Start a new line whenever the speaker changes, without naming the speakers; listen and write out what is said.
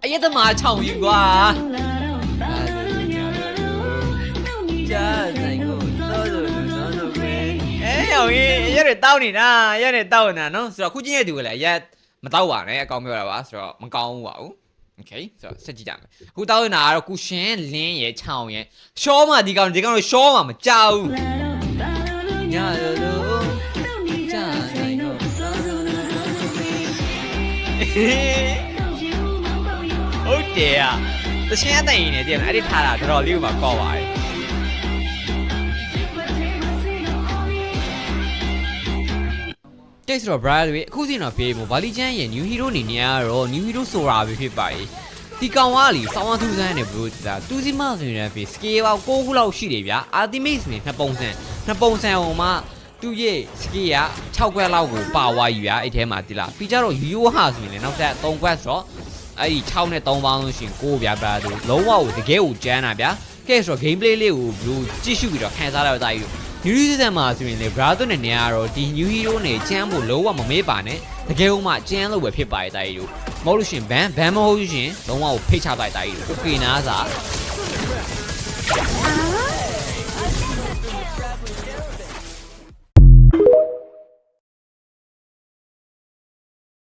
哎呀，他妈操你瓜！哎，有嘢一日兜年啊，一日兜年咯，所以佢今日做嚟一唔兜完咧，講咩話？所以唔講話，OK，所以實際上，佢兜嗱，佢先練嘢抄嘢，小嘛，你講小嘛，咪走。ဟုတ်တယ်อ่ะတချင်းတိုင်နေတယ်အဲ့ဒီထားတာတော်တော်လေးကိုမှကောက်ပါတယ်တဲ့ဆိုတော့ brother တွေအခုစီတော့ပြေးမို့ဗာလီချန်ရဲ့ new hero အနေနဲ့ကတော့ new hero ဆိုတာပဲဖြစ်ပါရဲ့ဒီကောင်ကလीစောင်းဝါထူးဆန်းနေဘလို့ဒါတူစီမဆိုရင်လည်း scale ပေါင်း6ခုလောက်ရှိတယ်ဗျာ ultimate ဆိုရင်နှစ်ပုံစံဟိုမှာသူ့ရဲ့ scale က6ခွက်လောက်ကိုပါဝါယူဗျာအဲ့ထဲမှာတိလားပြီးကြတော့ yo ha ဆိုရင်လည်းနောက်ထပ်3ခွက်ဆိုတော့အဲ့ဒီ6နဲ့3ပေါင်းလို့ရှိရင်6ဗျာ brother လုံးဝကိုတကယ်ကိုကျန်းတာဗျာကဲဆိုတော့ gameplay လေးကိုဘလို့ကြည့်ရှုပြီးတော့ခံစားရတော့တာကြီး new season မှာဆိုရင်လေ brother နဲ့နေရတော့ဒီ new hero နဲ့ကျန်းဖို့လုံးဝမမေးပါနဲ့တကယ်လို့မှကျန်းလို့ပဲဖြစ်ပါရဲ့တာကြီးတို့မဟုတ်လို့ရှိရင်ဘန်မဟုတ်လို့ရှိရင်လုံးဝကိုဖိတ်ချလိုက်တာကြီးတို့ okay နားစား